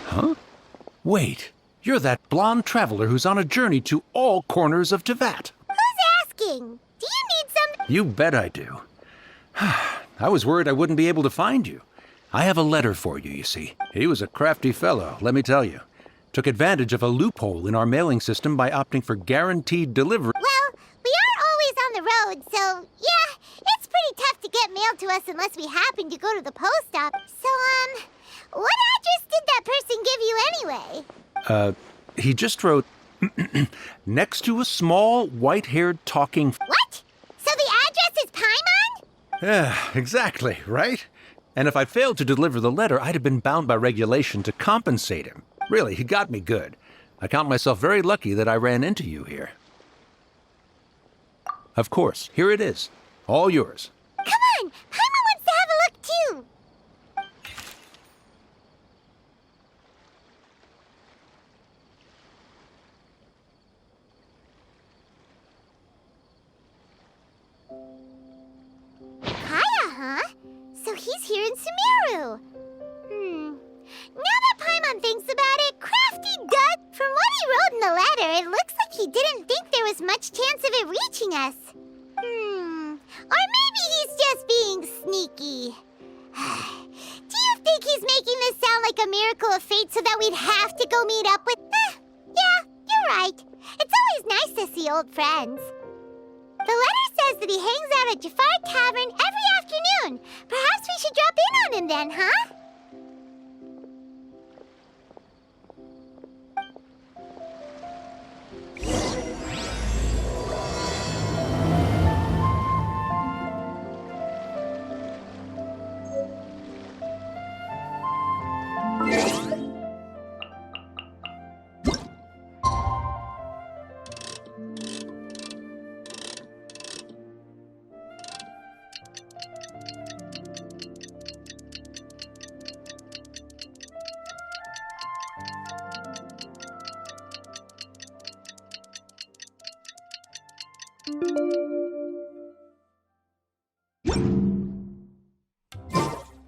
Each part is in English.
Huh? Wait, you're that blonde traveler who's on a journey to all corners of Teyvat. Who's asking? Do you need some? You bet I do. I was worried I wouldn't be able to find you. I have a letter for you, you see. He was a crafty fellow, let me tell you. Took advantage of a loophole in our mailing system by opting for guaranteed delivery. Well, we are always on the road, so yeah, it's pretty tough to get mail to us unless we happen to go to the post office. So, what address did that person give you anyway? He just wrote, next to a small, white-haired talking... What? So the address is Paimon? Yeah, exactly, right? And if I failed to deliver the letter, I'd have been bound by regulation to compensate him. Really, he got me good. I count myself very lucky that I ran into you here. Of course, here it is. All yours. Come on! Paimon wants to have a look, too! Kaya, huh? So he's here in Sumeru. Now that Paimon thinks about it, crafty duck! From what he wrote in the letter, it looks like he didn't think there was much chance of it reaching us. Or maybe he's just being sneaky. Do you think he's making this sound like a miracle of fate so that we'd have to go meet up with... yeah, you're right. It's always nice to see old friends. The letter says that he hangs out at Jafar Tavern every afternoon. Perhaps we should drop in on him then, huh?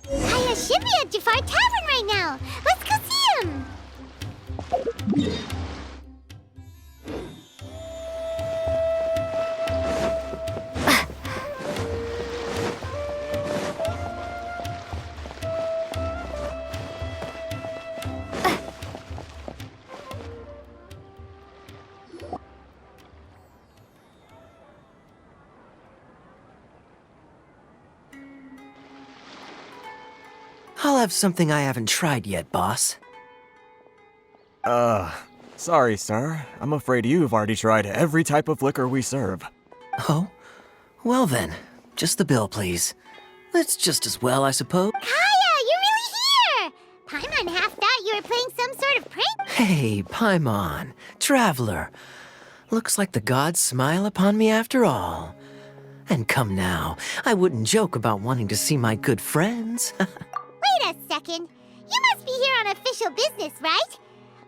Kaya should be at Jafar Tavern right now. Let's go see him. I'll have something I haven't tried yet, boss. Sorry, sir. I'm afraid you've already tried every type of liquor we serve. Oh? Well then, just the bill, please. That's just as well, I suppose. Kaya, you're really here! Paimon half thought you were playing some sort of prank. Hey, Paimon, traveler. Looks like the gods smile upon me after all. And come now, I wouldn't joke about wanting to see my good friends. Wait a second. You must be here on official business, right?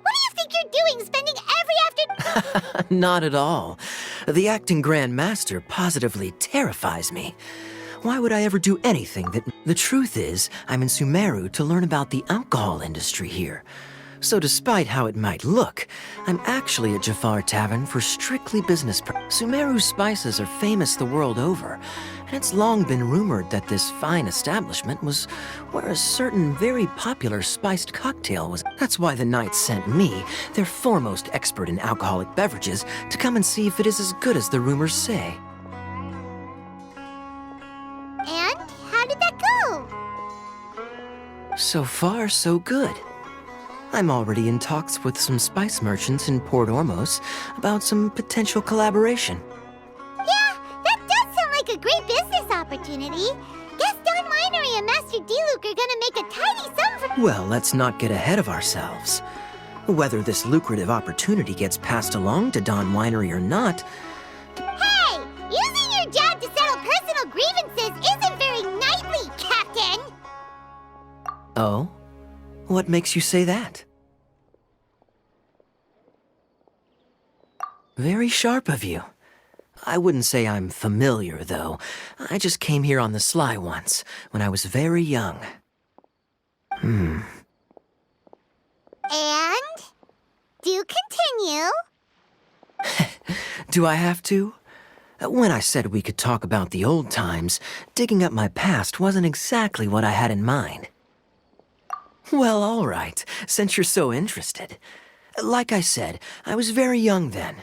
What do you think you're doing spending every afternoon? Not at all. The acting Grand Master positively terrifies me. Why would I ever do anything that... The truth is, I'm in Sumeru to learn about the alcohol industry here. So despite how it might look, I'm actually at Jafar Tavern for strictly business Sumeru's spices are famous the world over, and it's long been rumored that this fine establishment was where a certain very popular spiced cocktail was. That's why the knights sent me, their foremost expert in alcoholic beverages, to come and see if it is as good as the rumors say. And how did that go? So far, so good. I'm already in talks with some spice merchants in Port Ormos about some potential collaboration. Yeah, that does sound like a great business opportunity. Guess Don Winery and Master D-Luke are gonna make a tidy sum for... Well, let's not get ahead of ourselves. Whether this lucrative opportunity gets passed along to Don Winery or not... Hey! Using your job to settle personal grievances isn't very knightly, Captain! Oh? What makes you say that? Very sharp of you. I wouldn't say I'm familiar, though. I just came here on the sly once, when I was very young. And? Do continue. Do I have to? When I said we could talk about the old times, digging up my past wasn't exactly what I had in mind. Well, all right, since you're so interested. Like I said, I was very young then.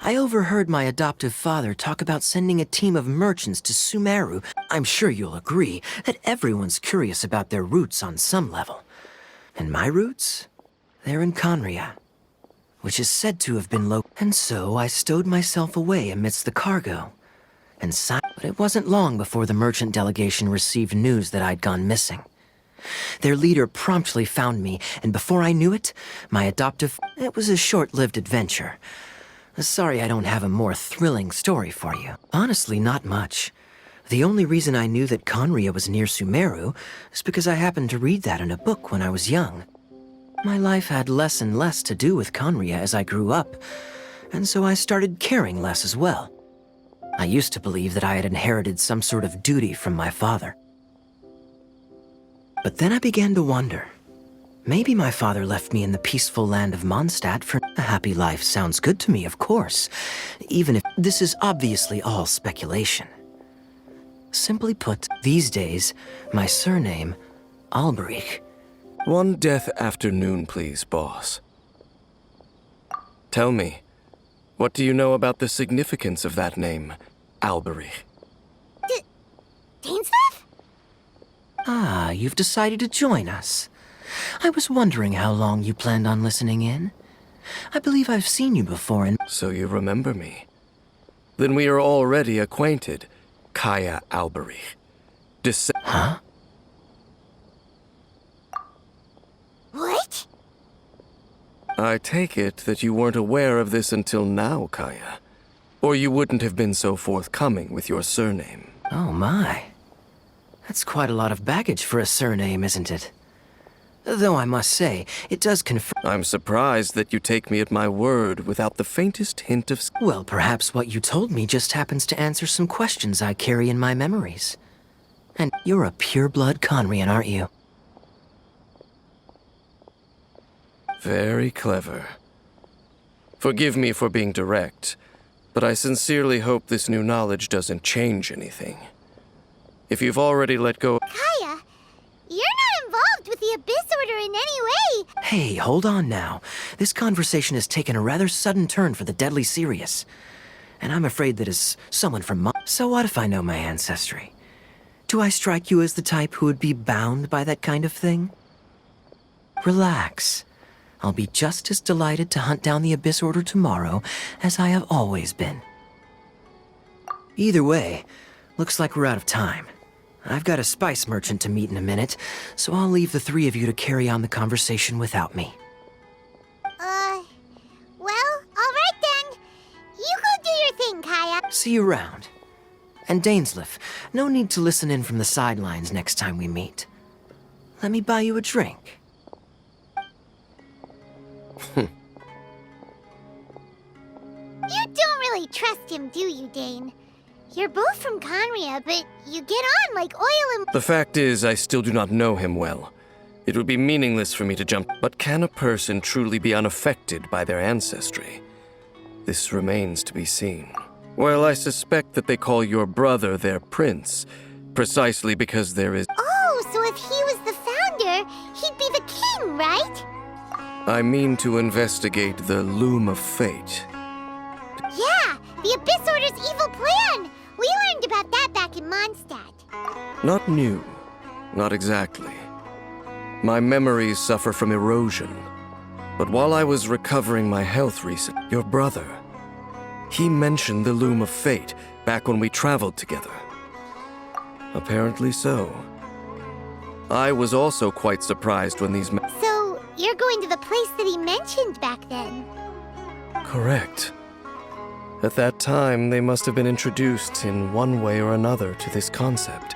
I overheard my adoptive father talk about sending a team of merchants to Sumeru. I'm sure you'll agree that everyone's curious about their roots on some level. And my roots? They're in Conria, which is said to have been And so I stowed myself away amidst the cargo. But it wasn't long before the merchant delegation received news that I'd gone missing. Their leader promptly found me, and before I knew it, It was a short-lived adventure. Sorry I don't have a more thrilling story for you. Honestly, not much. The only reason I knew that Conria was near Sumeru is because I happened to read that in a book when I was young. My life had less and less to do with Conria as I grew up, and so I started caring less as well. I used to believe that I had inherited some sort of duty from my father. But then I began to wonder. Maybe my father left me in the peaceful land of Mondstadt for a happy life. Sounds good to me, of course, even if this is obviously all speculation. Simply put, these days, my surname, Alberich. One death afternoon, please, boss. Tell me, what do you know about the significance of that name, Alberich? Dainsleif? Ah, you've decided to join us. I was wondering how long you planned on listening in. I believe I've seen you before and... So you remember me. Then we are already acquainted, Kaya Alberich. Huh? What? I take it that you weren't aware of this until now, Kaya. Or you wouldn't have been so forthcoming with your surname. Oh my. That's quite a lot of baggage for a surname, isn't it? Though I must say, it does confirm... I'm surprised that you take me at my word without the faintest hint of... Well, perhaps what you told me just happens to answer some questions I carry in my memories. And you're a pure-blood Conrian, aren't you? Very clever. Forgive me for being direct, but I sincerely hope this new knowledge doesn't change anything. If you've already let go... Kaya, you're not involved with the Abyss Order in any way. Hey, hold on now. This conversation has taken a rather sudden turn for the deadly serious. And I'm afraid that as someone from So what if I know my ancestry? Do I strike you as the type who would be bound by that kind of thing? Relax. I'll be just as delighted to hunt down the Abyss Order tomorrow as I have always been. Either way, looks like we're out of time. I've got a spice merchant to meet in a minute, so I'll leave the three of you to carry on the conversation without me. Well, all right then. You go do your thing, Kaya. See you around. And Dainsleif, no need to listen in from the sidelines next time we meet. Let me buy you a drink. You don't really trust him, do you, Dane? You're both from Conria, but you get on like oil and... The fact is, I still do not know him well. It would be meaningless for me to jump. But can a person truly be unaffected by their ancestry? This remains to be seen. Well, I suspect that they call your brother their prince, precisely because there is... Oh, so if he was the founder, he'd be the king, right? I mean to investigate the loom of fate. Yeah, the Abyss Order's evil plan. We learned about that back in Mondstadt. Not new. Not exactly. My memories suffer from erosion. But while I was recovering my health recently, your brother, he mentioned the loom of fate back when we traveled together. Apparently so. I was also quite surprised when these So, you're going to the place that he mentioned back then? Correct. At that time, they must have been introduced in one way or another to this concept.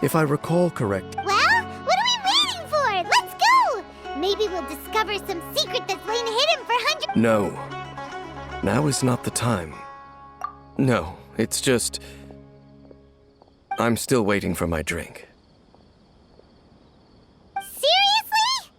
If I recall correctly. Well, what do we discover some secret that's lain hidden for hundreds. No. Now is not the time. No, it's just... I'm still waiting for my drink. Seriously?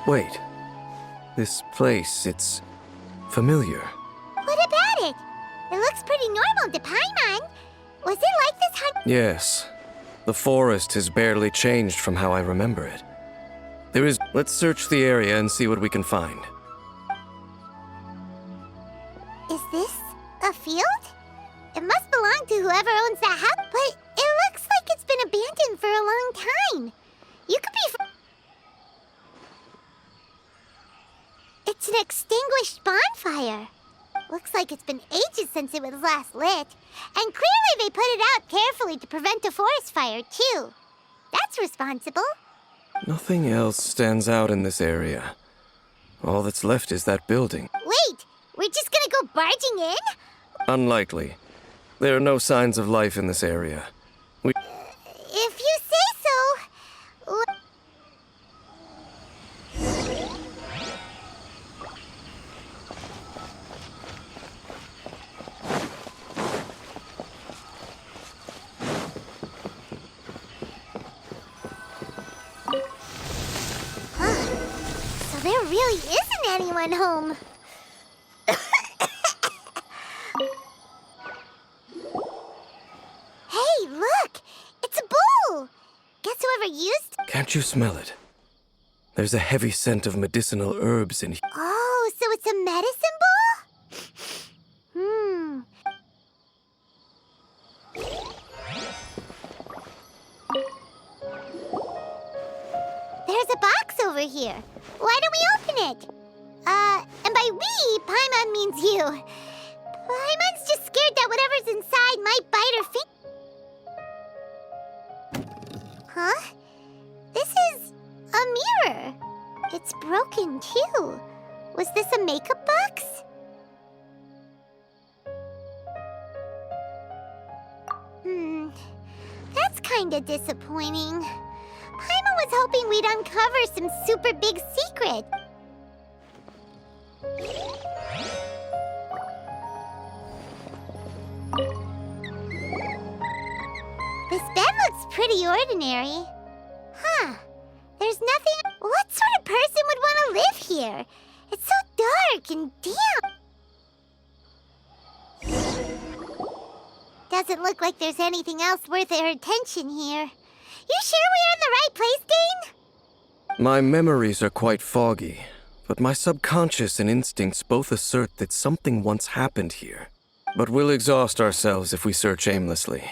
Wait. This place, it's familiar. What about it? It looks pretty normal to Paimon. Was it like this Yes. The forest has barely changed from how I remember it. Let's search the area and see what we can find. Is this a field? It must belong to whoever owns that house, but it looks like it's been abandoned for a long time. You could be... It's an extinguished bonfire. Looks like it's been ages since it was last lit. And clearly they put it out carefully to prevent a forest fire, too. That's responsible. Nothing else stands out in this area. All that's left is that building. Wait, we're just gonna go barging in? Unlikely. There are no signs of life in this area. If you say so. So there really isn't anyone home. Hey, look! It's a bowl! Guess whoever used... Can't you smell it? There's a heavy scent of medicinal herbs in here. Oh, so it's a medicine bowl? There's a box over here. Why don't we open it? And by we, Paimon means you. Paimon's just scared that whatever's inside might bite her feet. Huh? This is a mirror. It's broken, too. Was this a makeup box? That's kinda disappointing. Paimon was hoping we'd uncover some super big secret. This bed looks pretty ordinary. Huh. There's nothing... What sort of person would want to live here? It's so dark and damp. Doesn't look like there's anything else worth our attention here. You sure we're in the right place, Dane? My memories are quite foggy, but my subconscious and instincts both assert that something once happened here. But we'll exhaust ourselves if we search aimlessly.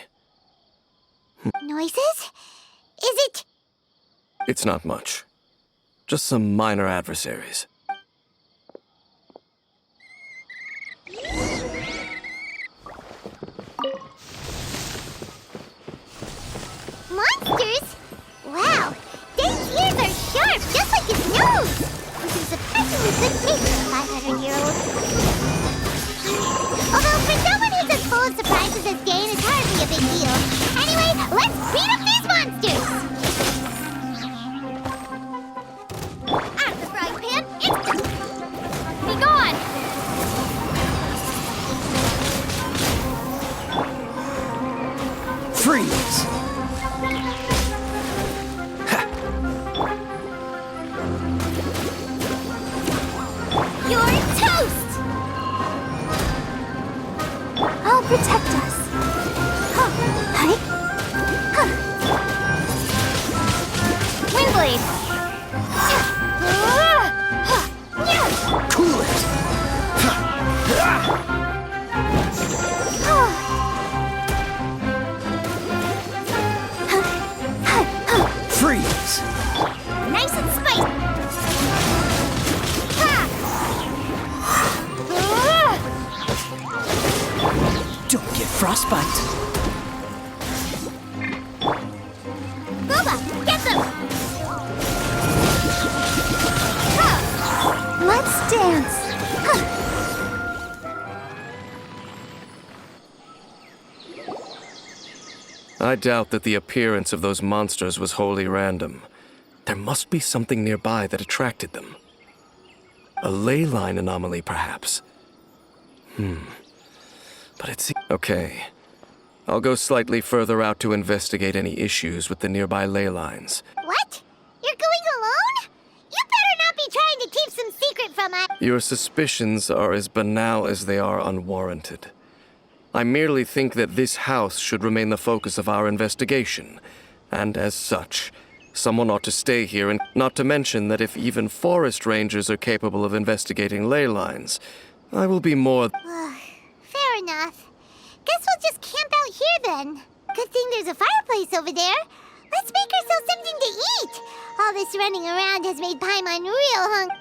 Noises? Is it... It's not much. Just some minor adversaries. Monsters? Wow, Dane's ears are sharp, just like his nose! Which is surprisingly good taste for a 500-year-old. Although, for someone who's as full of surprises as Dane, it's hardly a big deal. Anyway, let's beat up these monsters! Out of the frying pan, into protect us. Huh. Hey. Huh. Windblade. Cool it! Freeze! Nice and spicy. Don't get frostbite. Boba, get them! Let's dance. I doubt that the appearance of those monsters was wholly random. There must be something nearby that attracted them. A ley line anomaly, perhaps. But it's... Okay. I'll go slightly further out to investigate any issues with the nearby ley lines. What? You're going alone? You better not be trying to keep some secret from us. Your suspicions are as banal as they are unwarranted. I merely think that this house should remain the focus of our investigation, and as such, someone ought to stay here, and not to mention that if even forest rangers are capable of investigating ley lines, I will be more... Fair enough. Guess we'll just camp out here then. Good thing there's a fireplace over there. Let's make ourselves something to eat. All this running around has made Paimon real hungry.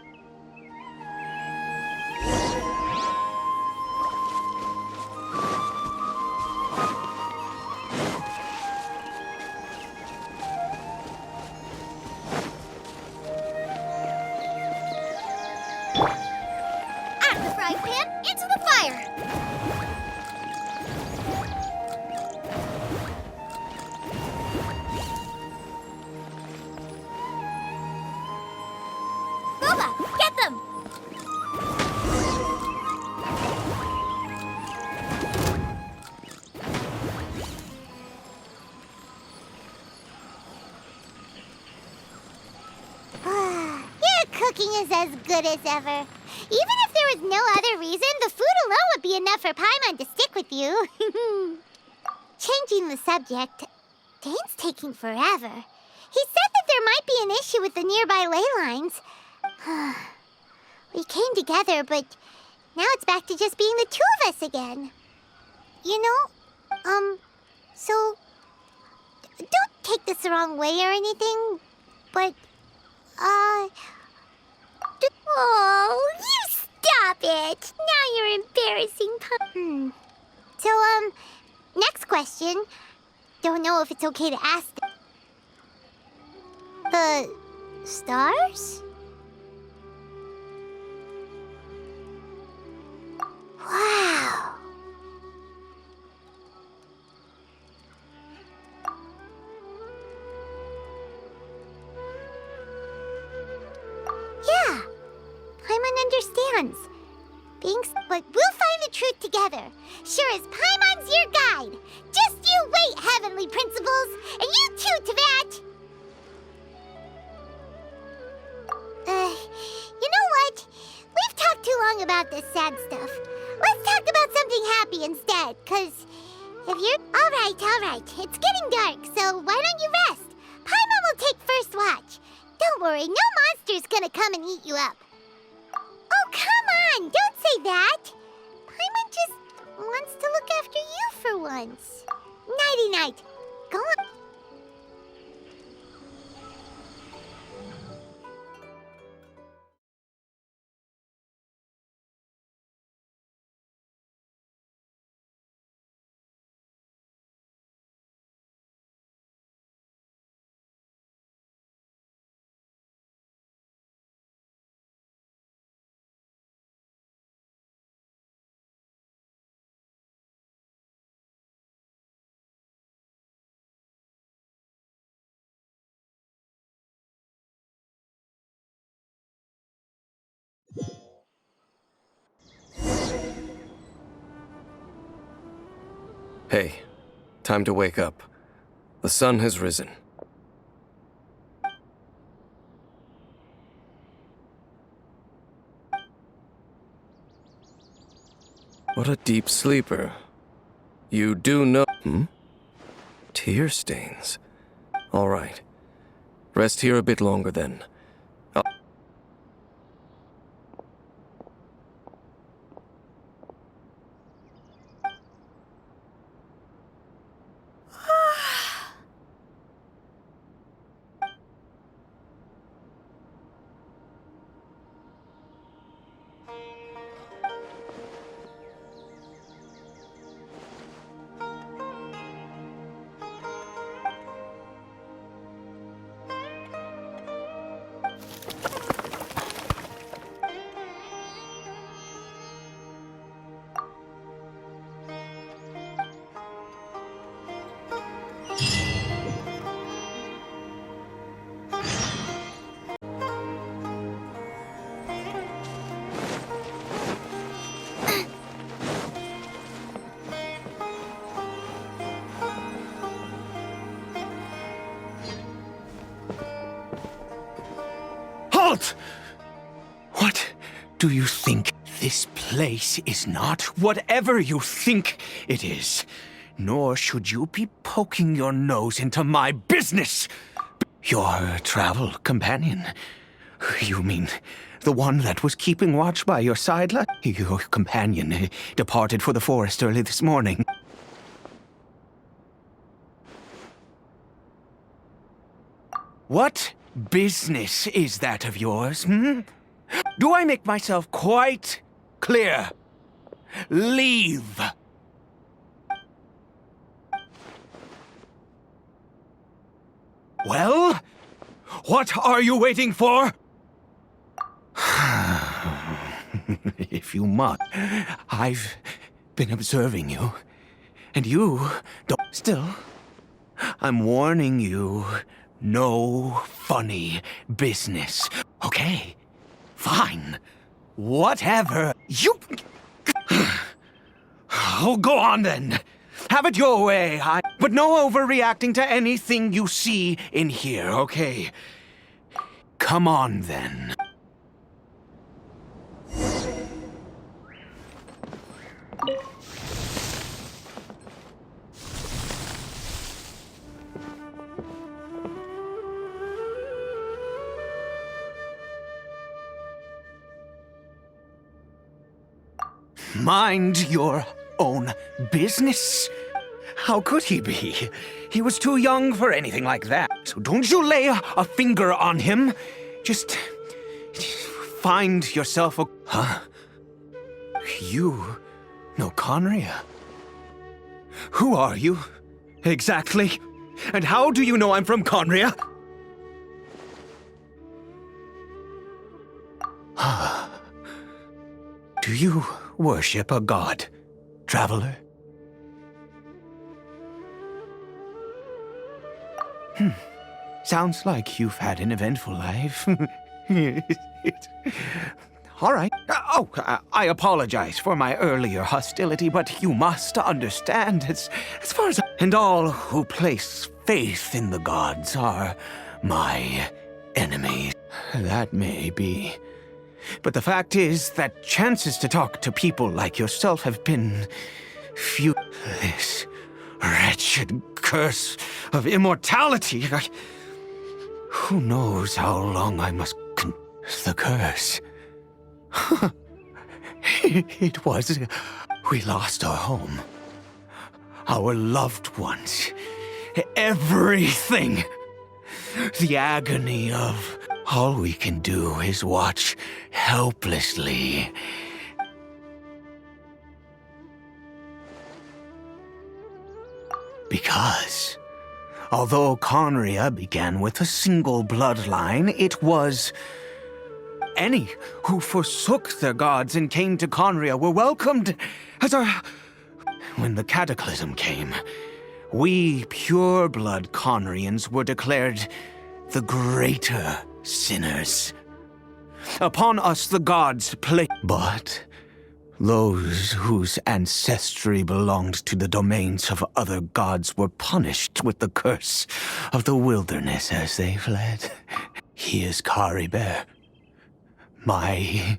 Out of the frying pan, into the fire. Boba, get them! Your cooking is as good as ever. Even if there was no other reason, the food alone would be enough for Paimon to stick with you. Changing the subject, Dane's taking forever. He said that there might be an issue with the nearby ley lines. We came together, but now it's back to just being the two of us again. You know, so don't take this the wrong way or anything, but, oh, you stop it! Now you're embarrassing, So, next question. Don't know if it's okay to ask. The stars? Wow. Yeah, Paimon understands. But we'll find the truth together. Sure as Paimon's your guide. Just you wait, Heavenly Principles, and you too, Teyvat. You know what? We've talked too long about this sad stuff. Let's talk about something happy instead, 'cause if you're... All right. It's getting dark, so why don't you rest? Paimon will take first watch. Don't worry, no monster's gonna come and eat you up. Oh, come on! Don't say that! Paimon just wants to look after you for once. Nighty-night. Go on. Hey, time to wake up. The sun has risen. What a deep sleeper. You do know... Tear stains. All right. Rest here a bit longer then. Halt! What do you think? This place is not whatever you think it is. Nor should you be poking your nose into my business. Your travel companion. You mean the one that was keeping watch by your side? Your companion departed for the forest early this morning. What business is that of yours, Do I make myself quite clear? Leave. Well, what are you waiting for? If you must. I've been observing you, and you don't... Still, I'm warning you, no funny business. Okay, fine. Whatever. You... Oh, go on then. Have it your way. But no overreacting to anything you see in here, okay? Come on then. Mind your own business? How could he be? He was too young for anything like that. So don't you lay a finger on him. Just find yourself a... Huh? You know Conria? Who are you, exactly? And how do you know I'm from Conria? Do you worship a god, traveler? Sounds like you've had an eventful life. All right. I apologize for my earlier hostility, but you must understand, as far as... And all who place faith in the gods are my enemies. That may be. But the fact is that chances to talk to people like yourself have been few. This wretched curse of immortality. Who knows how long I must the curse? It was... We lost our home. Our loved ones. Everything. The agony of... All we can do is watch helplessly. Because, although Conria began with a single bloodline, it was... Any who forsook their gods and came to Conria were welcomed as our... When the cataclysm came, we pure-blood Conrians were declared the greater sinners. Upon us the gods placed... But those whose ancestry belonged to the domains of other gods were punished with the curse of the wilderness as they fled. He is Cariberto, my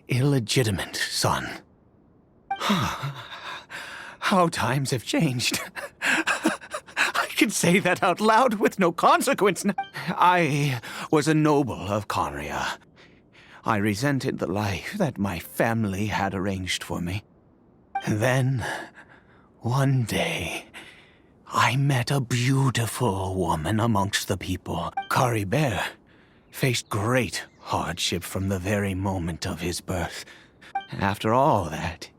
illegitimate son. How times have changed. I can say that out loud with no consequence. I was a noble of Conria. I resented the life that my family had arranged for me. And then, one day, I met a beautiful woman amongst the people. Cariberto faced great hardship from the very moment of his birth. After all that,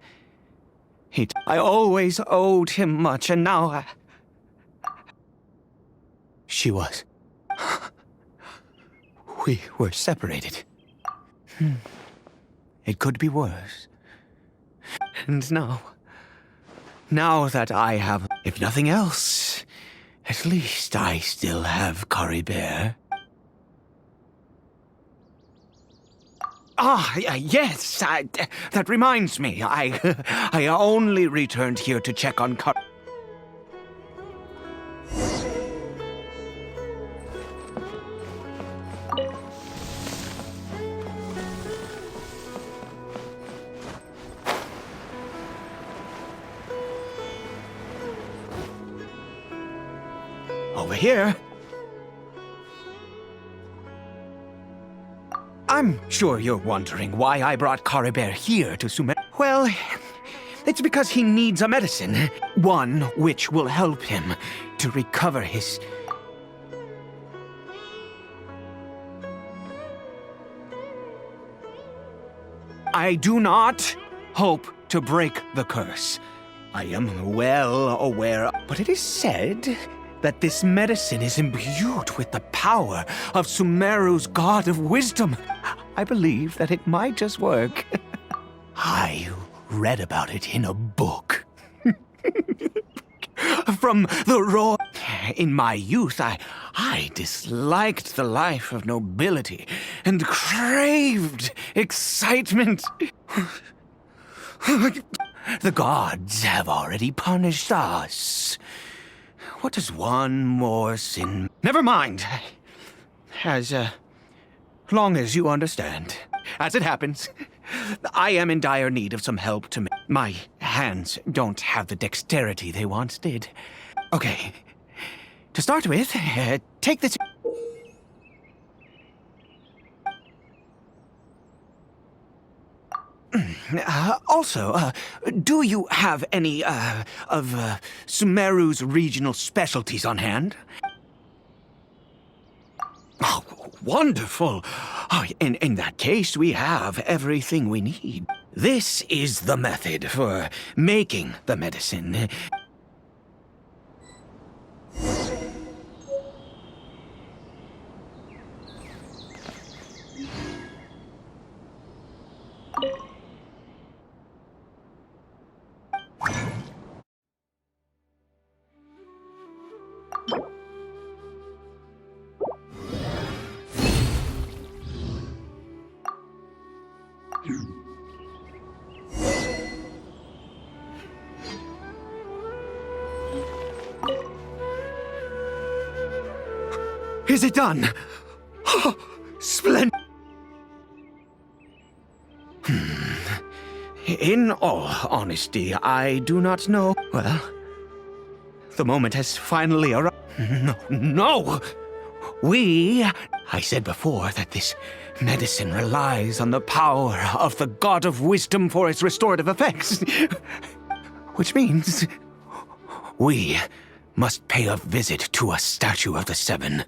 I always owed him much, and now she was. We were separated. It could be worse. And now that I have, if nothing else, at least I still have Cariberto. Yes, that reminds me. I only returned here to check on Over here. I'm sure you're wondering why I brought Cariberto here to Sumer. Well, it's because he needs a medicine. One which will help him to recover his... I do not hope to break the curse. I am well aware, but it is said that this medicine is imbued with the power of Sumeru's god of wisdom. I believe that it might just work. I read about it in a book. From the raw... In my youth, I disliked the life of nobility and craved excitement. The gods have already punished us. What does one more sin... Never mind. As long as you understand. As it happens, I am in dire need of some help to... My hands don't have the dexterity they once did. Okay. To start with, take this... Also, do you have any, of Sumeru's regional specialties on hand? Oh, wonderful! Oh, in that case, we have everything we need. This is the method for making the medicine. Is it done? Oh, splendid. In all honesty, I do not know. Well, the moment has finally arrived. No! I said before that this medicine relies on the power of the god of wisdom for its restorative effects. Which means we must pay a visit to a statue of the Seven.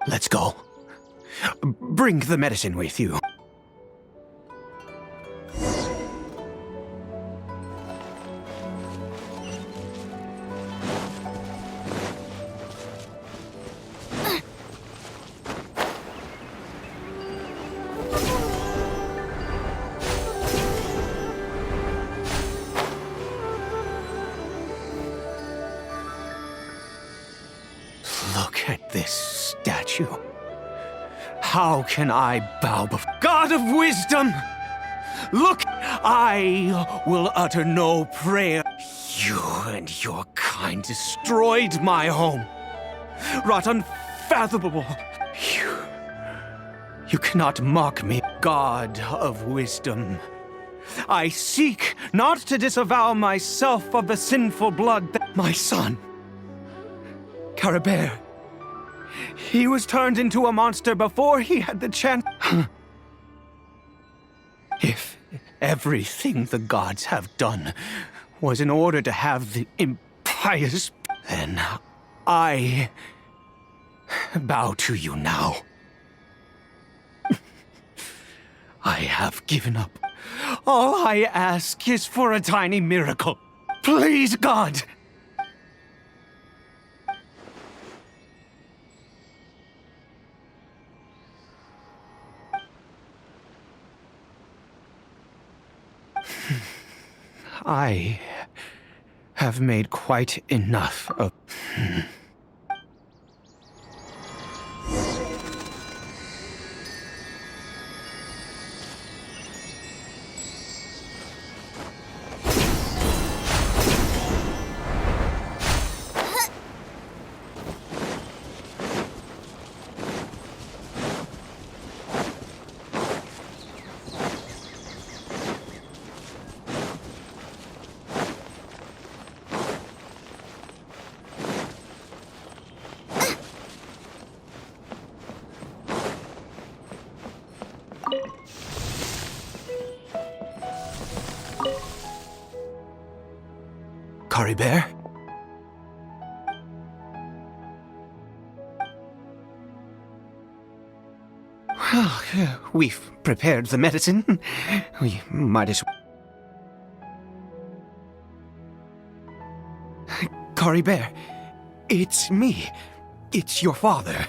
Let's go. Bring the medicine with you. Look at this statue. How can I bow before God of wisdom? Look, I will utter no prayer. You and your kind destroyed my home. Wrought unfathomable. You You cannot mock me, God of wisdom. I seek not to disavow myself of the sinful blood that my son, Cariberto, he was turned into a monster before he had the chance. If everything the gods have done was in order to have the impious, then I bow to you now. I have given up. All I ask is for a tiny miracle. Please, God! I have made quite enough of... Cariberto? Well, we've prepared the medicine. We might as well... Cariberto, it's me. It's your father.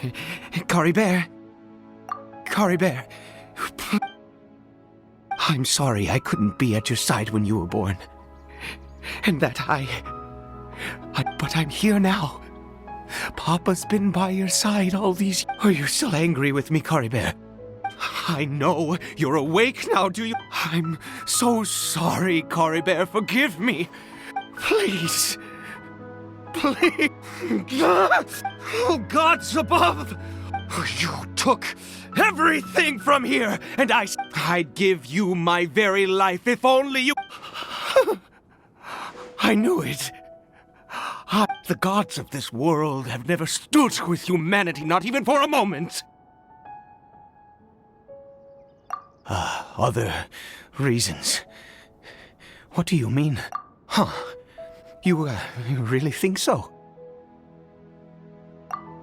Cariberto. Cariberto. I'm sorry I couldn't be at your side when you were born. And that but I'm here now. Papa's been by your side all these... Are you still angry with me, Cariberto? I know you're awake now, do you? I'm so sorry, Cariberto. Forgive me. Please. Please. Oh, gods above. You took everything from here, and I'd give you my very life if only you... I knew it. The gods of this world have never stood with humanity, not even for a moment. Other reasons. What do you mean? Huh? You really think so?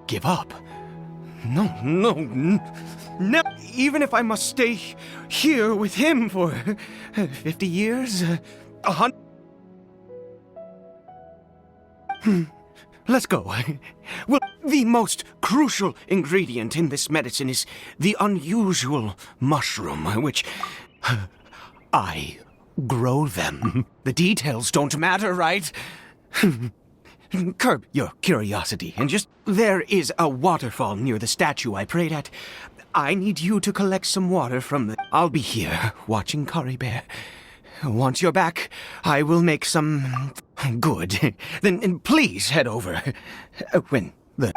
Give up? No, never. Even if I must stay here with him for 50 years, 100... Let's go. Well, the most crucial ingredient in this medicine is the unusual mushroom, which... I grow them. The details don't matter, right? Curb your curiosity and just... There is a waterfall near the statue I prayed at. I need you to collect some water from the... I'll be here, watching Cariberto. Once you're back, I will make some... Good. Then please head over. When the...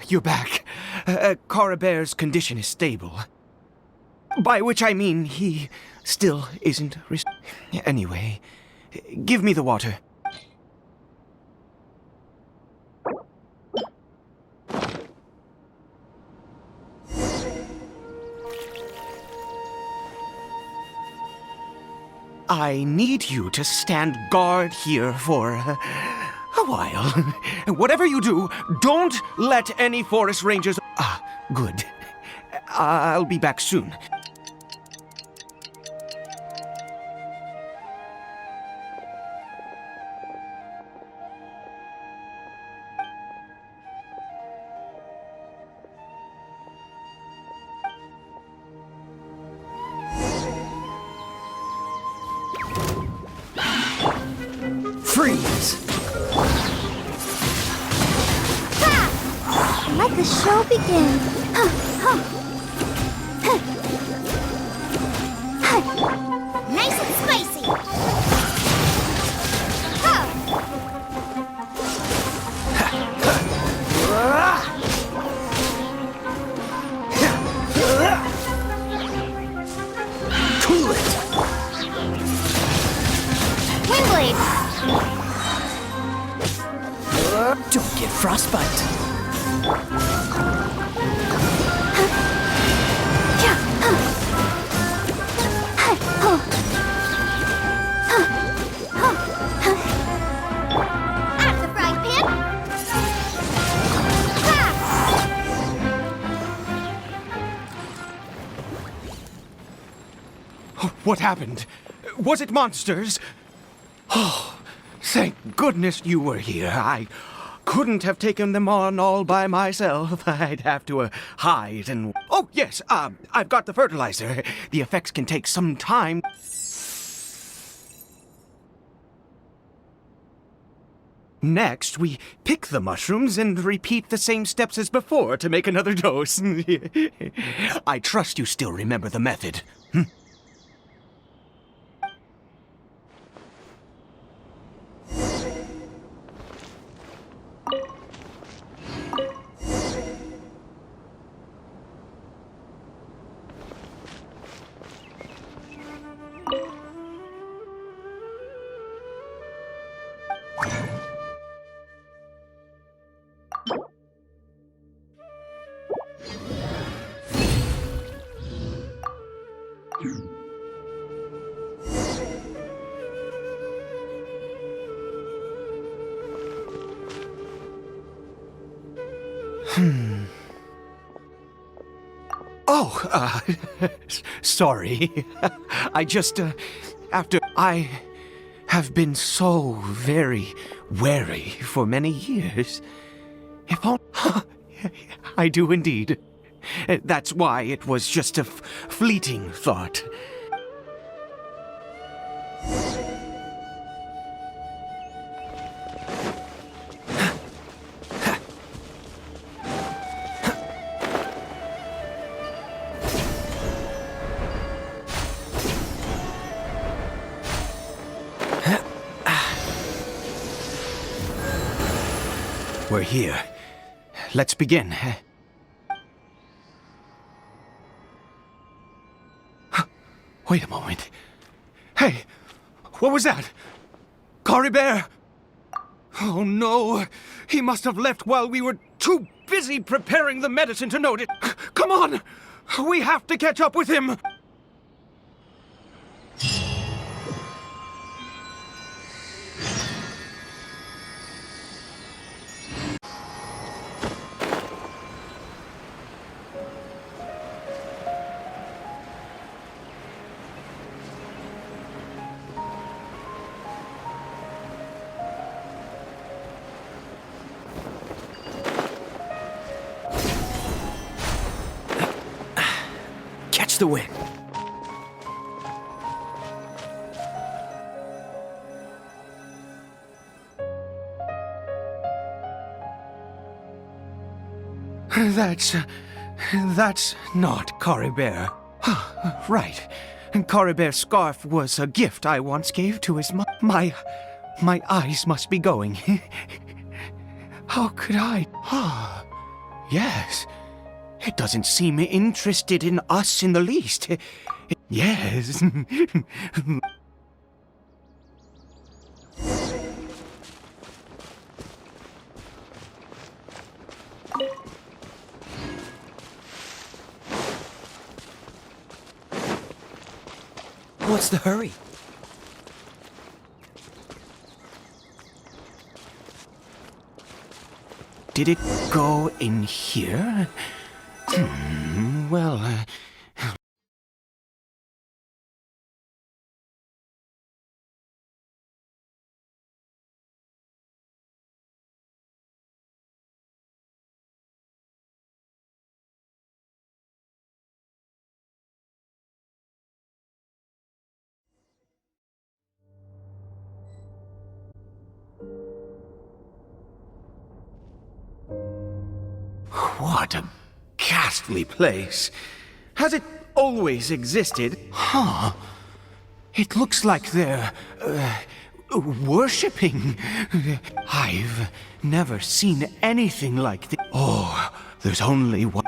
You're back. Caribert's condition is stable. By which I mean he still isn't... Anyway, give me the water. I need you to stand guard here for a while. Whatever you do, don't let any forest rangers... Good. I'll be back soon. Freeze! Let the show begin. Nice and spicy. Cool it! Windblade. Don't get frostbite. Out of the frying pan. What happened? Was it monsters? Oh, thank goodness you were here. I couldn't have taken them on all by myself. I'd have to hide and... Oh, yes, I've got the fertilizer. The effects can take some time. Next, we pick the mushrooms and repeat the same steps as before to make another dose. I trust you still remember the method. Oh, sorry. I just, after I have been so very wary for many years. If only... I do indeed. That's why it was just a fleeting thought. We're here. Let's begin. Wait a moment. Hey, what was that? Caribert! Oh no, he must have left while we were too busy preparing the medicine to note it. Come on, we have to catch up with him. Catch the wind. That's not Caribert. Right. Caribert's scarf was a gift I once gave to his my eyes must be going. How could I? Yes. It doesn't seem interested in us in the least. Yes. What's the hurry? Did it go in here? Well, what a ghastly place. Has it always existed? Huh. It looks like they're, worshipping. I've never seen anything like this. Oh, there's only one.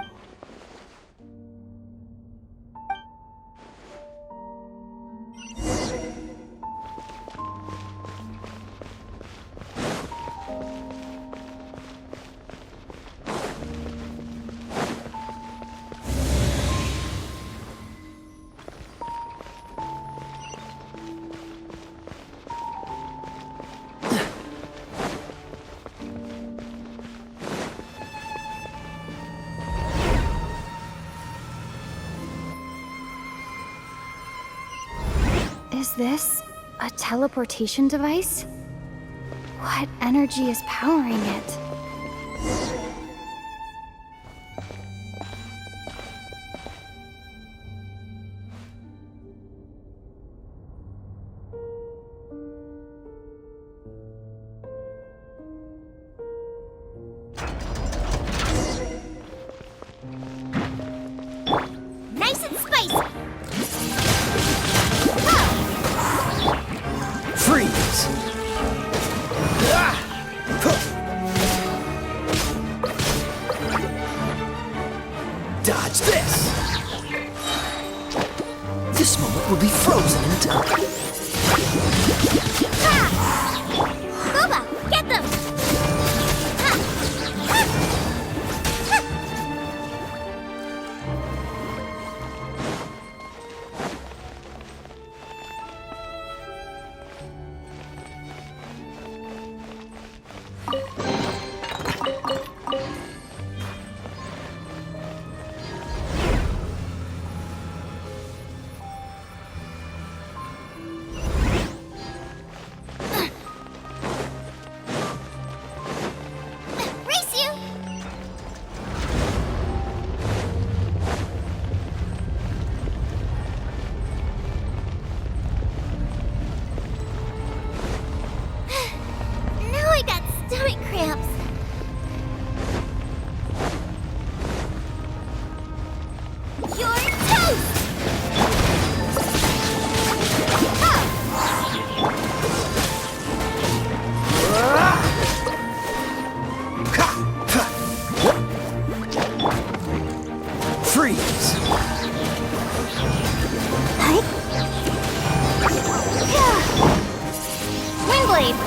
Is this a teleportation device? What energy is powering it? Nice and spicy! Freeze! Dodge this! This moment will be frozen in time. Booba, get them! Race you! Now I got stomach cramps. You're toast! Freeze! Windblade!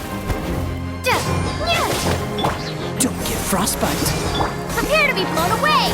Don't get frostbite. Prepare to be blown away!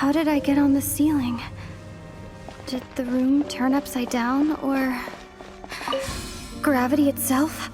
How did I get on the ceiling? Did the room turn upside down, or gravity itself?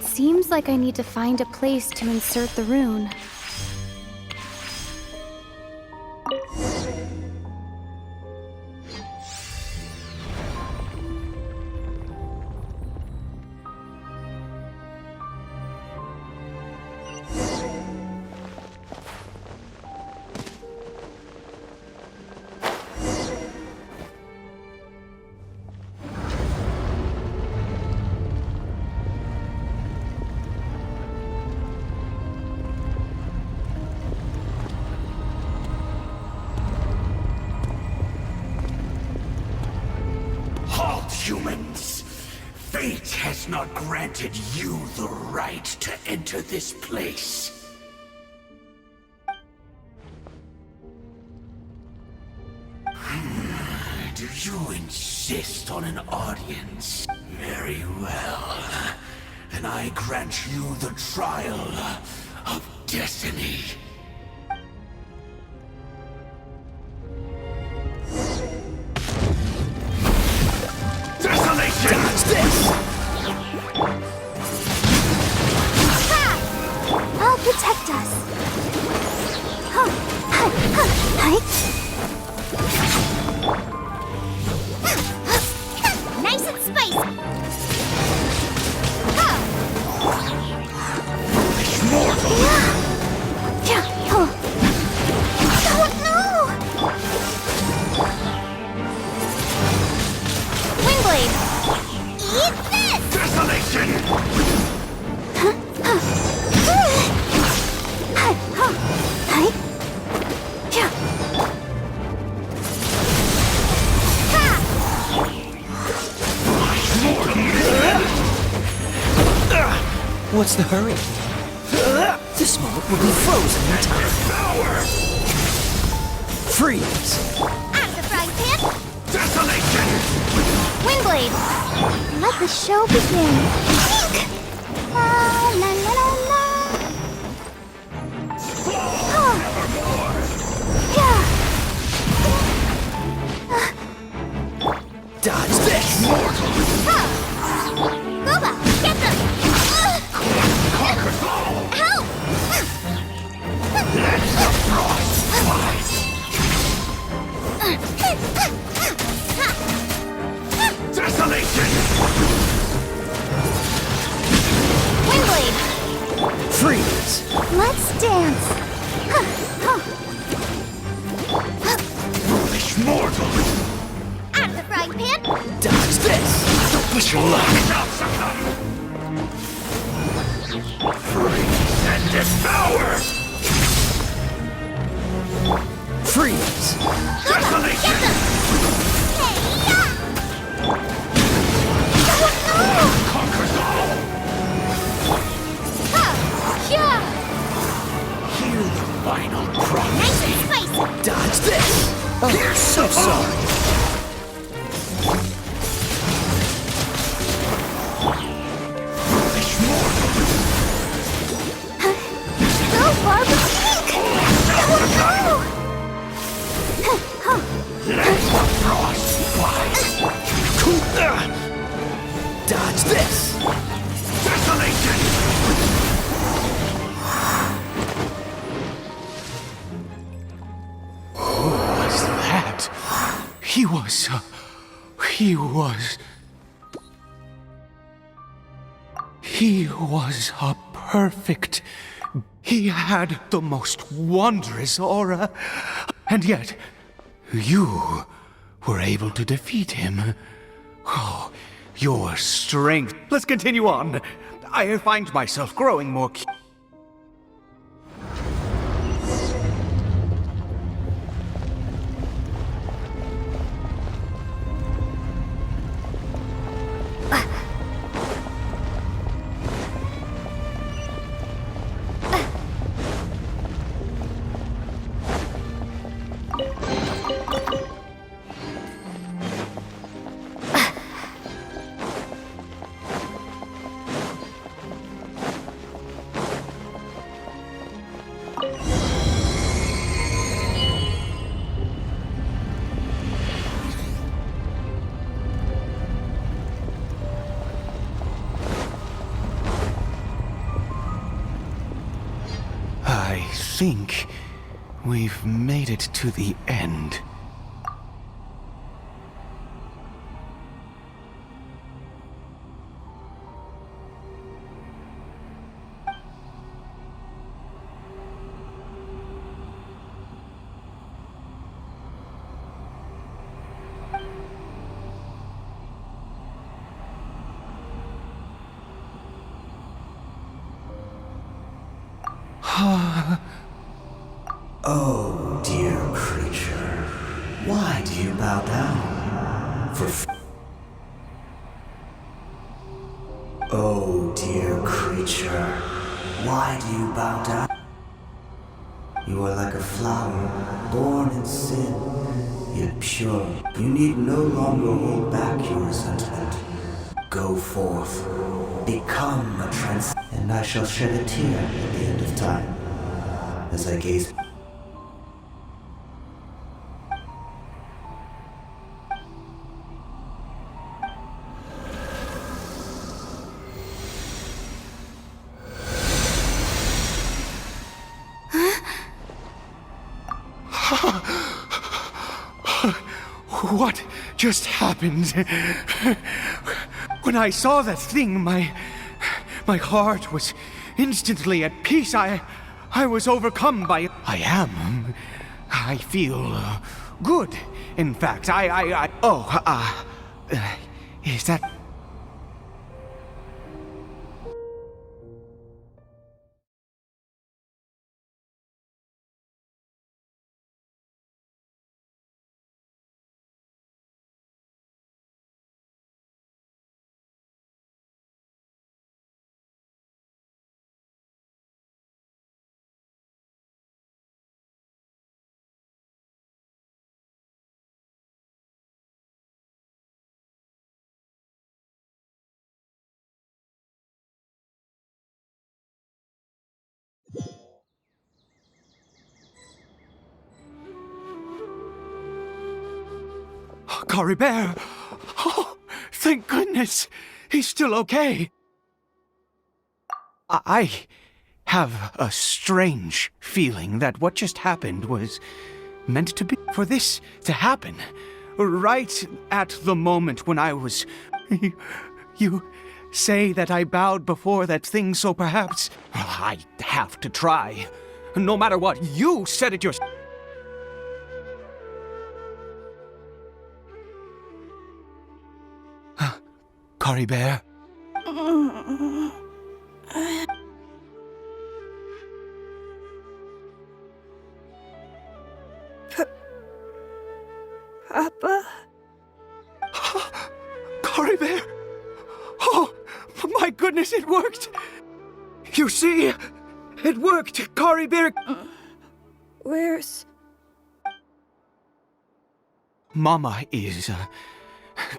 Seems like I need to find a place to insert the rune. Humans, fate has not granted you the right to enter this place. Do you insist on an audience? Very well. Then I grant you the trial of destiny. Dodge this! I'll protect us. Huh. Hi. Hi. Nice and spicy. Mortal! Oh no! Windblade! Eat this! Desolation! What's the hurry? This moment will be frozen in time. Freeze! Out of the frying pan! Desolation! Windblade! Let the show begin. La la la la la. Oh. Yeah. Dodge this! Boba, get them! Conquers all! Help! Let the frost fly! Desolation! Windblade! Freeze! Let's dance! Foolish mortal! Out of the frying pan! Dodge this! Don't push your luck! Now succumb! Freeze and devour! Freeze! Desolation! Conquers all! Watch this! Desolation! Who was that? He was a perfect... He had the most wondrous aura. And yet, you were able to defeat him. Oh, your strength. Let's continue on. I find myself growing more... I think we've made it to the end. Oh, dear creature, why do you bow down? Oh, dear creature, why do you bow down? You are like a flower, born in sin, yet pure. You need no longer hold back your resentment. Go forth, become a and I shall shed a tear at the end of time, as I gaze. What just happened? When I saw that thing, my heart was instantly at peace. I was overcome by... I feel good. In fact, is that... Cariberto! Oh, thank goodness! He's still okay! I have a strange feeling that what just happened was meant to be. For this to happen, right at the moment when I was... You say that I bowed before that thing, so perhaps... I have to try. No matter what, you said it yourself. Cariberto? Papa? Cariberto! Oh, my goodness, it worked! You see? It worked, Cariberto! Where's... Mama is,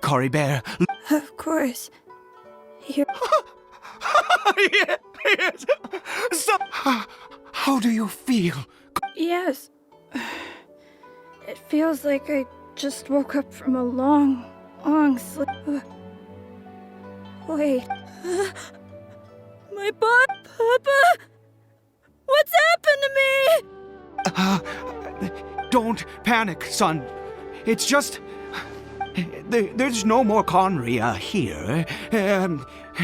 Cariberto. Of course. You're... Yes! So, how do you feel? Yes. It feels like I just woke up from a long sleep. Wait. My butt, Papa! What's happened to me? Don't panic, son. It's just... There's no more Conria here.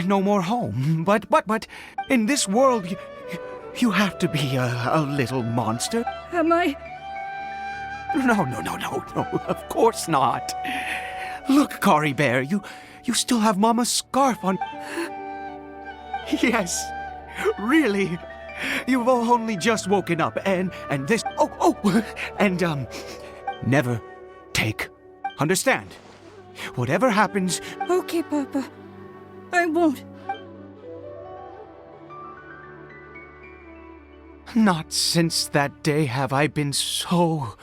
No more home. But, in this world, you have to be a little monster. Am I? No, of course not. Look, Cory Bear, you still have Mama's scarf on. Yes, really. You've only just woken up, and this... and, never take. Understand? Whatever happens... Okay, Papa. I won't. Not since that day have I been so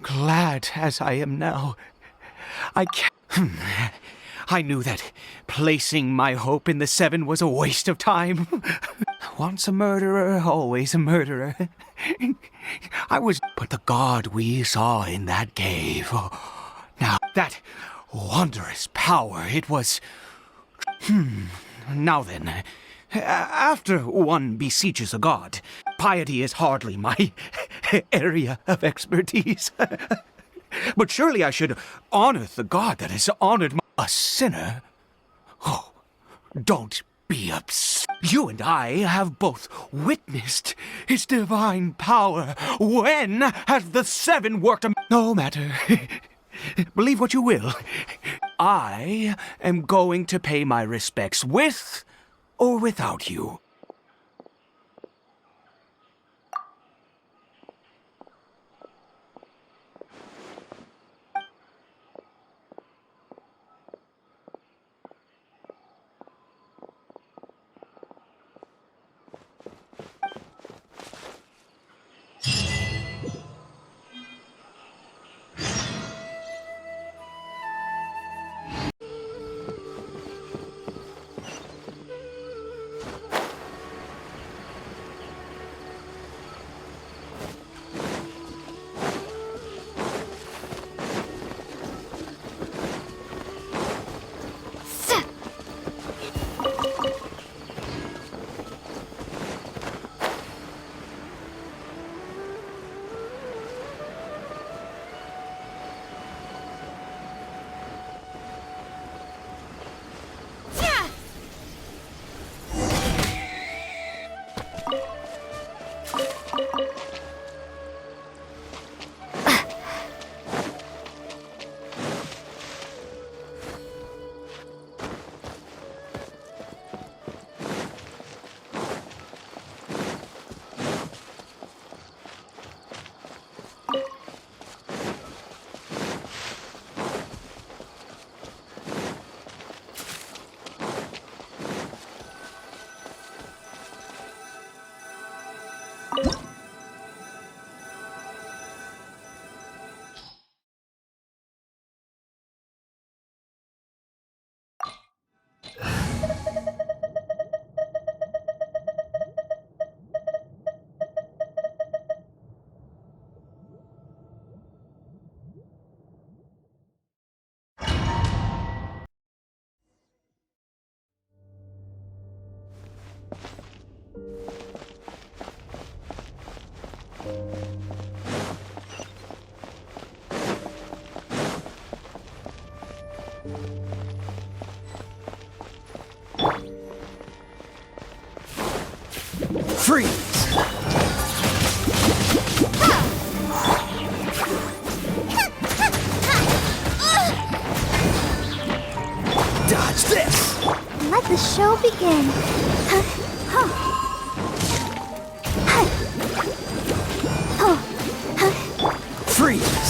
glad as I am now. I can't... I knew that placing my hope in the Seven was a waste of time. Once a murderer, always a murderer. But the god we saw in that cave... Now, that wondrous power, it was... Now then, after one beseeches a god, piety is hardly my area of expertise. But surely I should honor the god that has honored a sinner. Oh, don't be upset. You and I have both witnessed his divine power. When has the Seven worked a... No matter. Believe what you will. I am going to pay my respects with or without you. Freeze! Dodge this! Let the show begin. Freeze!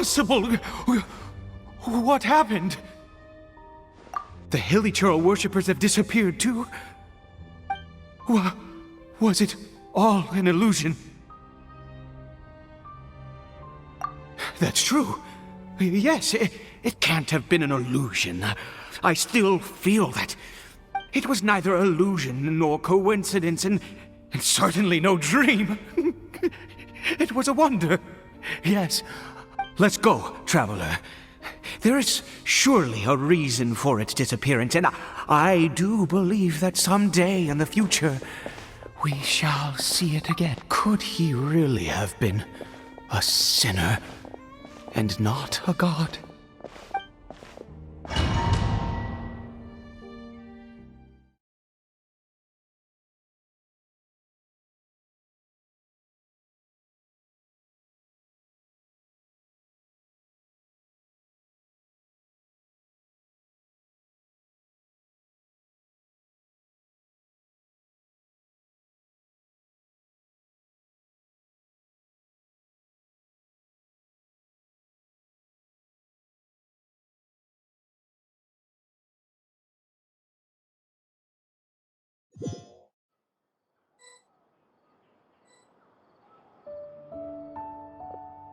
impossible! What happened? The hilly churl worshippers have disappeared too? Was it all an illusion? That's true. Yes, it can't have been an illusion. I still feel that it was neither illusion nor coincidence, and certainly no dream. It was a wonder. Yes. Let's go, traveler. There is surely a reason for its disappearance, and I do believe that someday in the future we shall see it again. Could he really have been a sinner and not a god?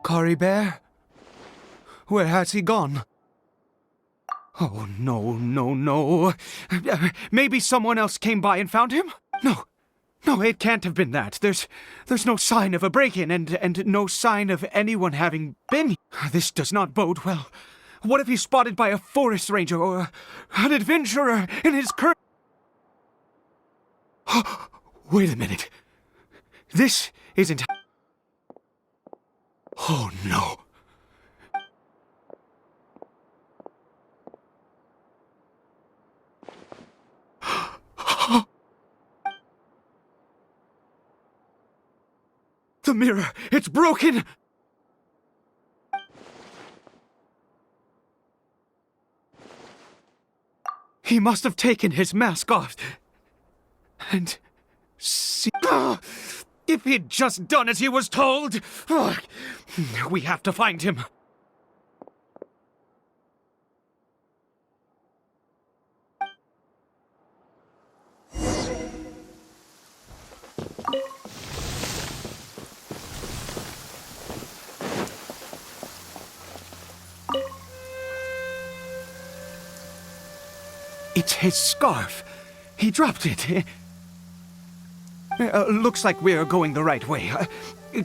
Cariberto? Where has he gone? Oh, no, no, no. Maybe someone else came by and found him? No, it can't have been that. There's no sign of a break-in and no sign of anyone having been. This does not bode well. What if he's spotted by a forest ranger or an adventurer in his Wait a minute. This isn't... Oh, no. The mirror, it's broken! He must have taken his mask off. And... see... If he'd just done as he was told! We have to find him. It's his scarf. He dropped it. Looks like we're going the right way.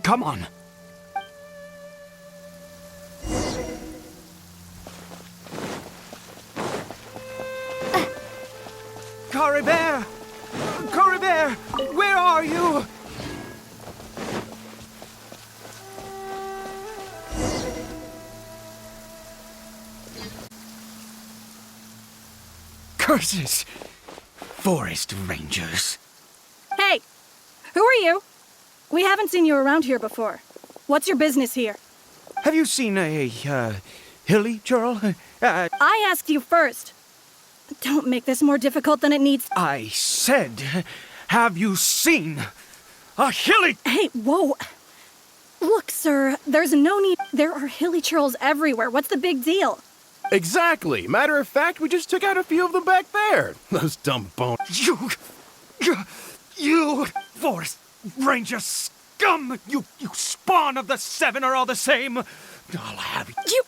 Come on. Cariberto! Cariberto! Where are you? Curses! Forest rangers. Hey! Who are you? We haven't seen you around here before. What's your business here? Have you seen a, hilly churl? I asked you first. Don't make this more difficult than it needs. I said, have you seen a hilly... Hey, whoa! Look, sir, there's no need... There are hilly churls everywhere. What's the big deal? Exactly. Matter of fact, we just took out a few of them back there. Those dumb bones. You forest ranger scum! You spawn of the seven are all the same. I'll have you.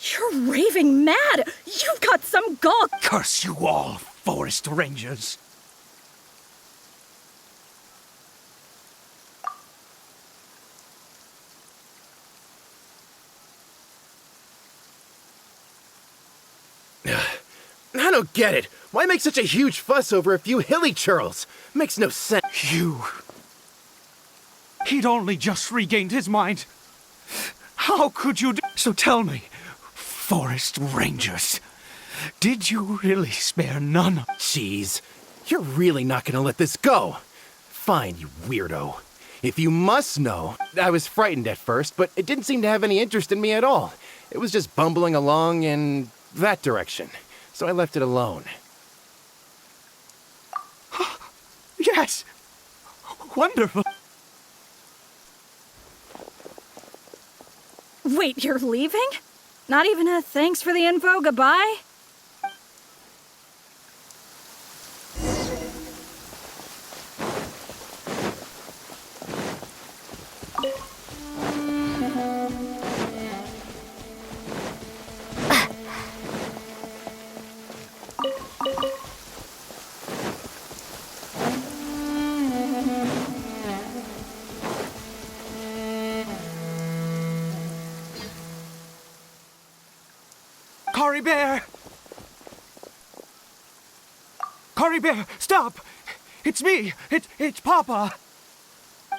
You're raving mad! You've got some gall! Curse you all, forest rangers. I don't get it. Why make such a huge fuss over a few hilly churls? Makes no sense. He'd only just regained his mind. How could you do... So tell me, forest rangers, did you really spare none? Jeez, you're really not gonna let this go. Fine, you weirdo. If you must know, I was frightened at first, but it didn't seem to have any interest in me at all. It was just bumbling along in that direction. So I left it alone. Yes! Wonderful! Wait, you're leaving? Not even a thanks for the info, goodbye? Cariberto! Cariberto, stop! It's me! It's Papa!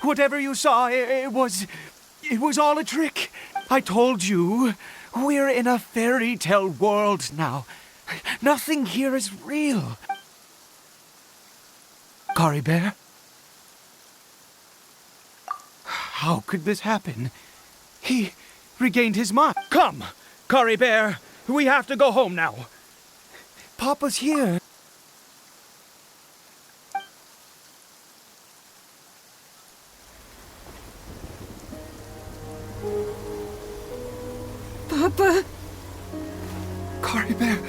Whatever you saw, it was all a trick. I told you, we're in a fairy tale world now. Nothing here is real. Cariberto? How could this happen? He regained his mind. Come, Cariberto! We have to go home now. Papa's here. Papa? Cariberto,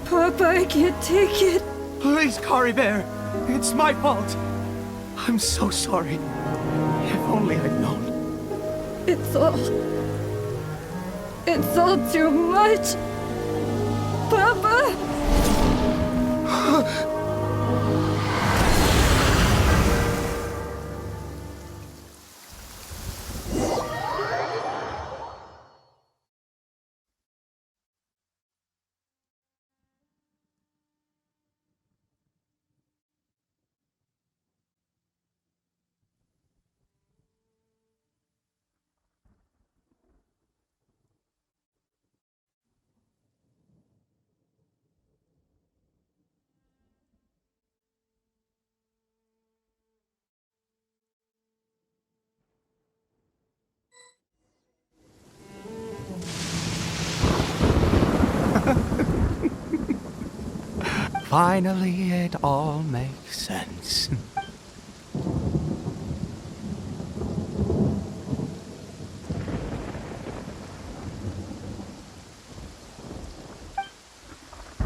Papa, I can't take it. please, Cariberto. It's my fault. I'm so sorry. If only I'd known. It's all too much. Papa! Finally, it all makes sense.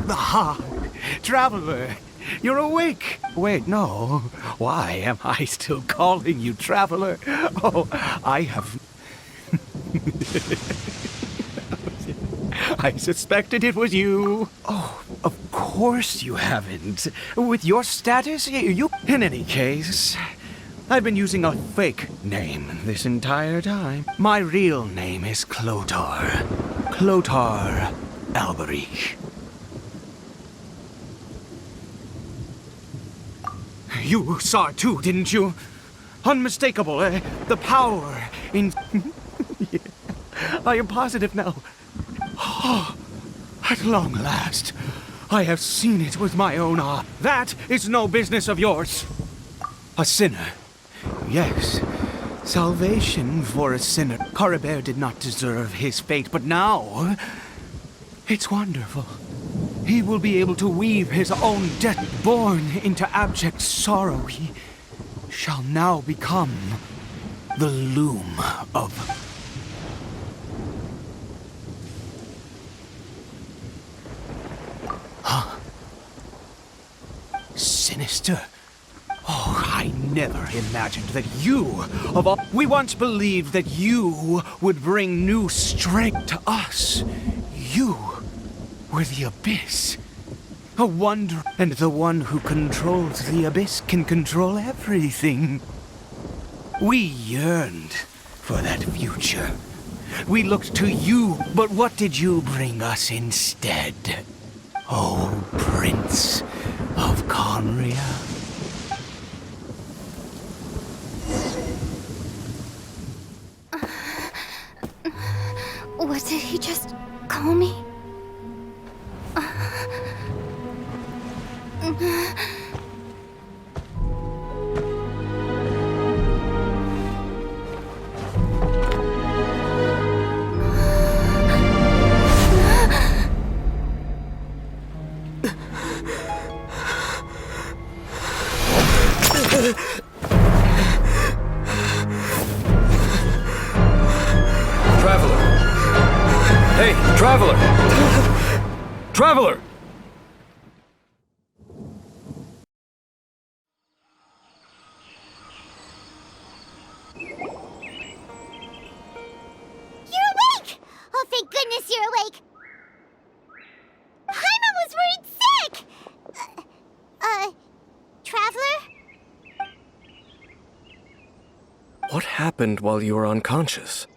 Ah, traveler, you're awake. Wait, no. Why am I still calling you traveler? Oh, I have... I suspected it was you. Oh, of course you haven't. With your status, you... In any case, I've been using a fake name this entire time. My real name is Clotar. Clotar Alberich. You saw it too, didn't you? Unmistakable, the power in... Yeah, I am positive now. Oh, at long last, I have seen it with my own eye. That is no business of yours. A sinner. Yes, salvation for a sinner. Cariberto did not deserve his fate, but now, it's wonderful. He will be able to weave his own death. Born into abject sorrow, he shall now become the loom of... Huh? Sinister? Oh, I never imagined that you, of all... We once believed that you would bring new strength to us. You were the abyss. A wonder. And the one who controls the abyss can control everything. We yearned for that future. We looked to you, but what did you bring us instead? Oh, Prince of Conria. What did he just call me? Traveler! Traveler! You're awake! Oh, thank goodness you're awake! Paimon was worried sick! Traveler? What happened while you were unconscious?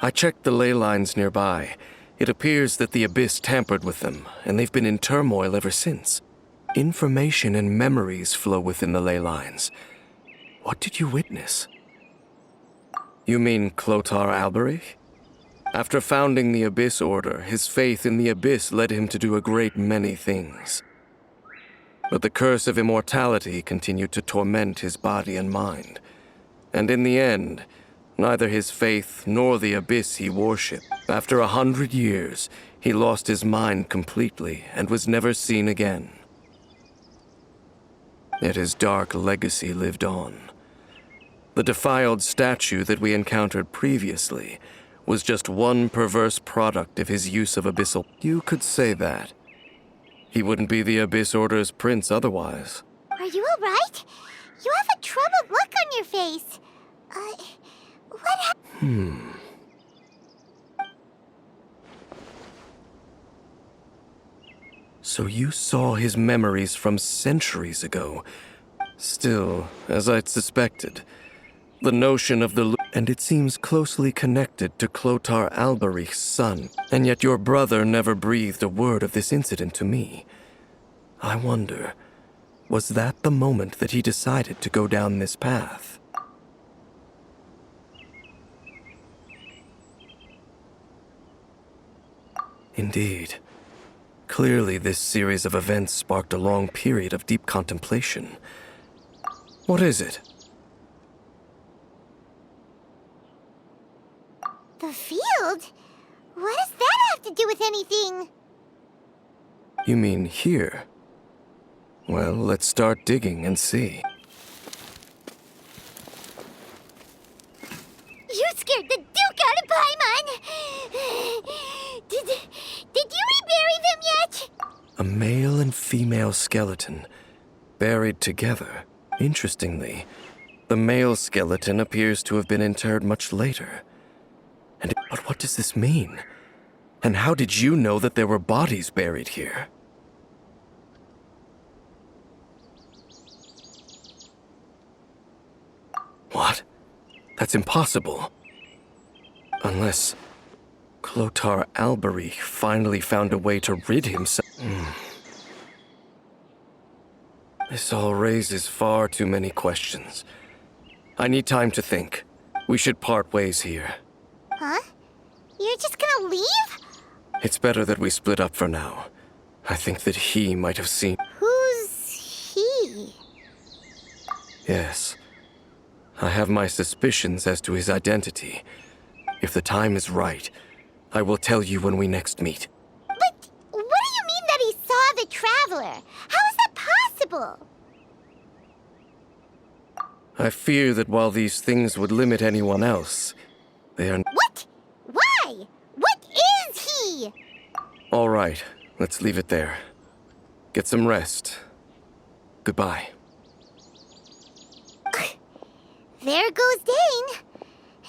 I checked the ley lines nearby. It appears that the Abyss tampered with them, and they've been in turmoil ever since. Information and memories flow within the ley lines. What did you witness? You mean Clotar Alberich? After founding the Abyss Order, his faith in the Abyss led him to do a great many things. But the curse of immortality continued to torment his body and mind. And in the end, neither his faith nor the Abyss he worshipped. After 100 years, he lost his mind completely and was never seen again. Yet his dark legacy lived on. The defiled statue that we encountered previously was just one perverse product of his use of abyssal. You could say that. He wouldn't be the Abyss Order's prince otherwise. Are you alright? You have a troubled look on your face. What happened? So you saw his memories from centuries ago. Still, as I'd suspected, the notion of the and it seems closely connected to Clotar Alberich's son. And yet your brother never breathed a word of this incident to me. I wonder, was that the moment that he decided to go down this path? Indeed. Clearly, this series of events sparked a long period of deep contemplation. What is it? The field? What does that have to do with anything? You mean here? Well, let's start digging and see. You scared the Duke out of Paimon! Did you rebury them yet? A male and female skeleton, buried together. Interestingly, the male skeleton appears to have been interred much later. But what does this mean? And how did you know that there were bodies buried here? What? That's impossible. Unless Clotar Alberich finally found a way to rid himself. This all raises far too many questions. I need time to think. We should part ways here. Huh? You're just gonna leave? It's better that we split up for now. I think that he might have seen. Who's he? Yes. I have my suspicions as to his identity. If the time is right, I will tell you when we next meet. But what do you mean that he saw the Traveler? How is that possible? I fear that while these things would limit anyone else, they are... What? Why? What is he? All right, let's leave it there. Get some rest. Goodbye. There goes Dane.